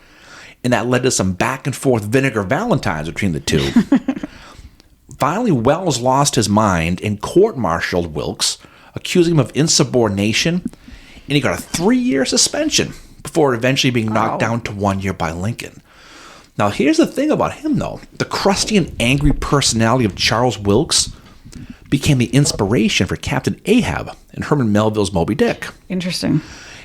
and that led to some back and forth vinegar valentines between the two. Finally, Welles lost his mind and court-martialed Wilkes, accusing him of insubordination, and he got a 3-year suspension before eventually being knocked down to 1 year by Lincoln. Now, here's the thing about him, though. The crusty and angry personality of Charles Wilkes became the inspiration for Captain Ahab in Herman Melville's Moby Dick. Interesting.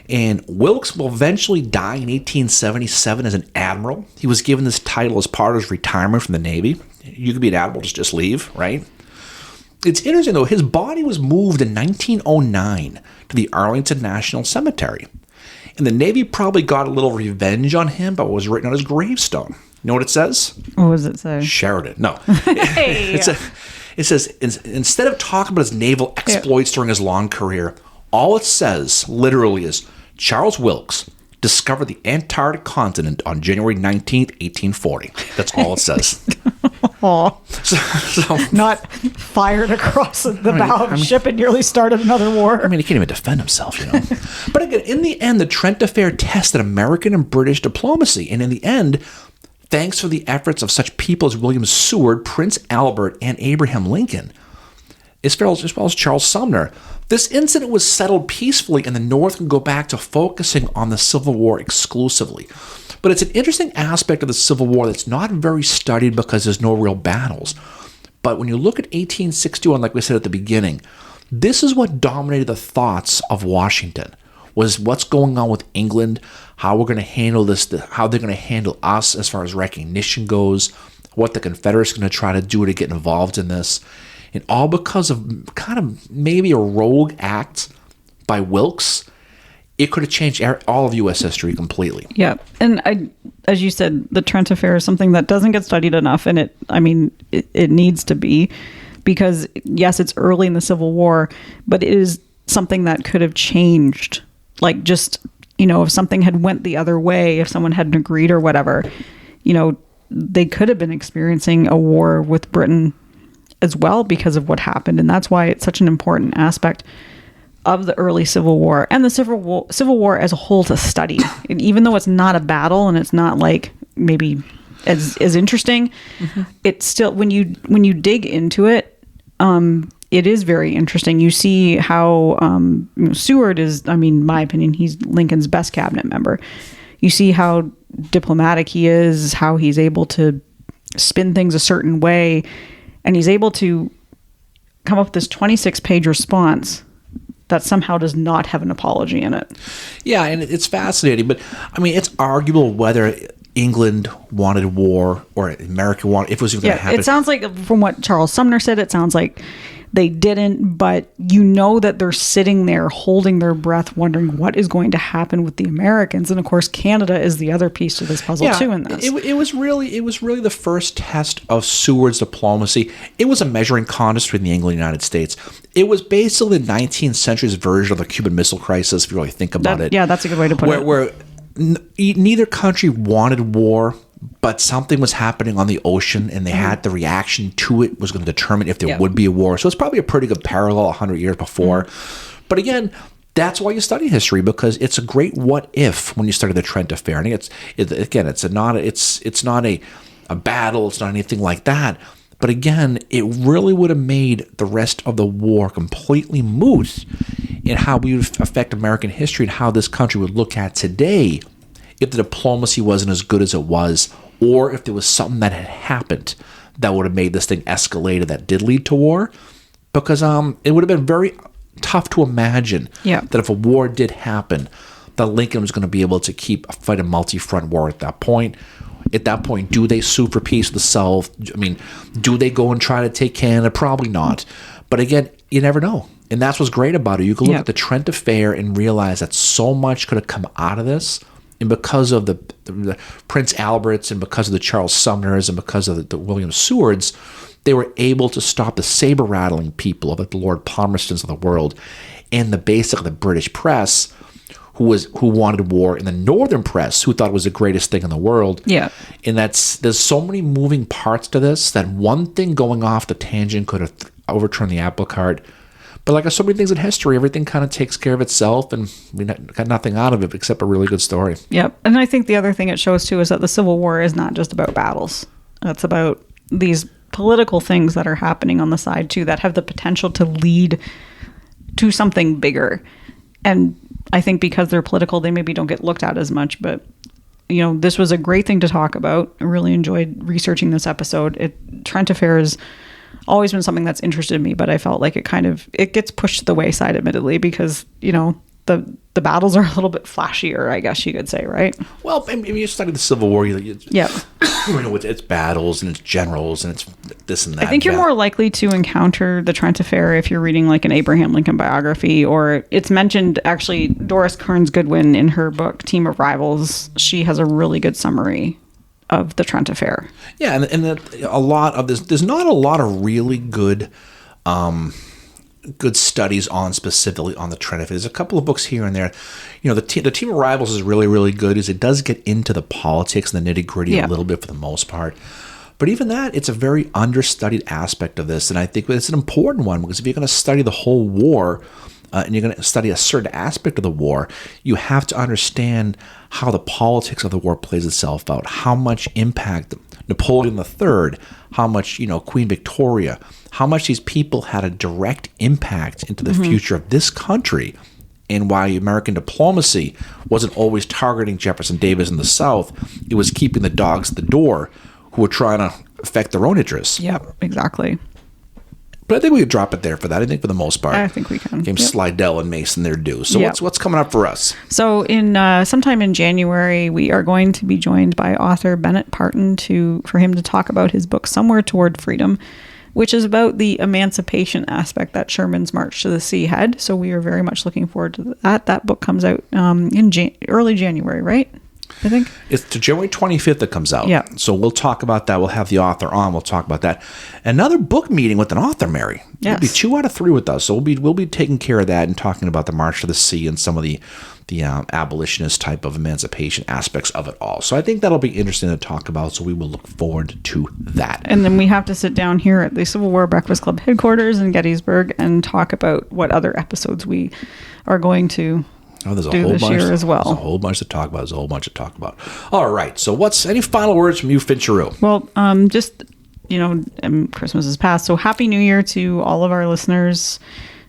And Wilkes will eventually die in 1877 as an admiral. He was given this title as part of his retirement from the Navy. You could be an admiral, just leave, right? It's interesting, though. His body was moved in 1909 to the Arlington National Cemetery. And the Navy probably got a little revenge on him by what was written on his gravestone. You know what it says? What does it say? Sheridan. No. Hey. It says, instead of talking about his naval exploits during his long career, all it says, literally, is Charles Wilkes discovered the Antarctic continent on January 19th, 1840. That's all it says. Aw. So, not fired across the bow of a ship and nearly started another war. He can't even defend himself, But again, in the end, the Trent Affair tested American and British diplomacy. And in the end, thanks to the efforts of such people as William Seward, Prince Albert, and Abraham Lincoln, as well as Charles Sumner, this incident was settled peacefully, and the North can go back to focusing on the Civil War exclusively. But it's an interesting aspect of the Civil War that's not very studied because there's no real battles. But when you look at 1861, like we said at the beginning, this is what dominated the thoughts of Washington, was what's going on with England, how we're going to handle this, how they're going to handle us as far as recognition goes, what the Confederates are going to try to do to get involved in this. And all because of kind of maybe a rogue act by Wilkes, it could have changed all of U.S. history completely. Yeah. And as you said, the Trent Affair is something that doesn't get studied enough. And it needs to be, because yes, it's early in the Civil War, but it is something that could have changed. Like, just, if something had went the other way, if someone hadn't agreed or whatever, they could have been experiencing a war with Britain as well because of what happened. And that's why it's such an important aspect of the early Civil War and the Civil War as a whole to study. And even though it's not a battle and it's not like maybe as interesting, it's still, when you dig into it, it is very interesting. You see how Seward is, in my opinion, he's Lincoln's best cabinet member. You see how diplomatic he is, how he's able to spin things a certain way, and he's able to come up with this 26-page response that somehow does not have an apology in it. Yeah, and it's fascinating, but it's arguable whether England wanted war or America wanted, if it was even going to happen. It sounds like, from what Charles Sumner said, it sounds like they didn't, but that they're sitting there holding their breath, wondering what is going to happen with the Americans. And of course, Canada is the other piece to this puzzle too in this. It was really the first test of Seward's diplomacy. It was a measuring contest between the England and the United States. It was basically the 19th century's version of the Cuban Missile Crisis, if you really think about it. Yeah, that's a good way to put it. Where neither country wanted war, but something was happening on the ocean, and they had the reaction to it was going to determine if there would be a war. So it's probably a pretty good parallel 100 years before. But again, that's why you study history, because it's a great what if when you study the Trent Affair. And it's not a battle. It's not anything like that. But again, it really would have made the rest of the war completely moot in how we would affect American history and how this country would look at today if the diplomacy wasn't as good as it was, or if there was something that had happened that would have made this thing escalated that did lead to war. Because it would have been very tough to imagine that if a war did happen, that Lincoln was going to be able to fight a multi-front war at that point. At that point, do they sue for peace with the South? I mean, do they go and try to take Canada? Probably not. But again, you never know. And that's what's great about it. You can look at the Trent Affair and realize that so much could have come out of this. And because of the Prince Alberts and because of the Charles Sumners and because of the William Sewards, they were able to stop the saber-rattling people of the Lord Palmerstons of the world and the British press who wanted war, and the Northern press who thought it was the greatest thing in the world. Yeah. And there's so many moving parts to this that one thing going off the tangent could have overturned the apple cart. But like so many things in history, everything kind of takes care of itself, and we got nothing out of it except a really good story. Yep. And I think the other thing it shows too is that the Civil War is not just about battles. It's about these political things that are happening on the side too that have the potential to lead to something bigger. And I think because they're political, they maybe don't get looked at as much. But, this was a great thing to talk about. I really enjoyed researching this episode. Trent Affair has always been something that's interested me, but I felt like it gets pushed to the wayside, admittedly, because, the battles are a little bit flashier, I guess you could say, right? Well, I mean, you study the Civil War. It's battles and it's generals and it's this and that. I think you're more likely to encounter the Trent Affair if you're reading like an Abraham Lincoln biography, or it's mentioned, actually, Doris Kearns Goodwin in her book, Team of Rivals. She has a really good summary of the Trent Affair. Yeah, and a lot of this, there's not a lot of really good studies specifically on the Trent Affair. There's a couple of books here and there. The Team of Rivals is really, really good, because it does get into the politics and the nitty-gritty a little bit for the most part. But even that, it's a very understudied aspect of this, and I think it's an important one, because if you're going to study the whole war, and you're going to study a certain aspect of the war, you have to understand how the politics of the war plays itself out, how much impact Napoleon III, how much, Queen Victoria, how much these people had a direct impact into the future of this country, and why American diplomacy wasn't always targeting Jefferson Davis in the South. It was keeping the dogs at the door who were trying to affect their own interests. Yep, exactly. But I think we could drop it there for that. I think for the most part, I think we can. Gave Slidell and Mason their due. So what's coming up for us? So in sometime in January, we are going to be joined by author Bennett Parton for him to talk about his book Somewhere Toward Freedom, which is about the emancipation aspect that Sherman's March to the Sea had. So we are very much looking forward to that. That book comes out in early January, right? I think it's to January 25th that comes out. Yeah. So we'll talk about that. We'll have the author on. We'll talk about that. Another book meeting with an author, Mary. Yes. It'll be 2 out of 3 with us. So we'll be taking care of that and talking about the March to the Sea and some of the abolitionist type of emancipation aspects of it all. So I think that'll be interesting to talk about. So we will look forward to that. And then we have to sit down here at the Civil War Breakfast Club headquarters in Gettysburg and talk about what other episodes we are going to there's a do whole this bunch, year as well. There's a whole bunch to talk about. All right. So any final words from you, Fincheroo? Well, just, Christmas is past. So Happy New Year to all of our listeners.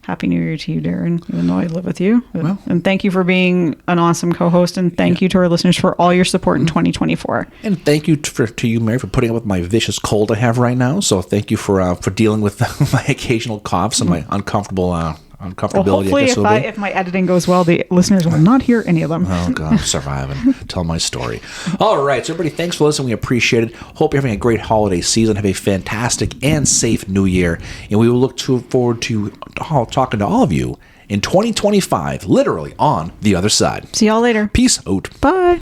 Happy New Year to you, Darren, even though I live with you. Well, and thank you for being an awesome co-host. And thank you to our listeners for all your support in 2024. And thank you to you, Mary, for putting up with my vicious cold I have right now. So thank you for dealing with my occasional coughs and my uncomfortability. Well, hopefully, if my editing goes well, the listeners will not hear any of them. Oh, God, I'm surviving. Tell my story. All right, so everybody, thanks for listening. We appreciate it. Hope you're having a great holiday season. Have a fantastic and safe New Year. And we will look forward to talking to all of you in 2025, literally on the other side. See y'all later. Peace out. Bye.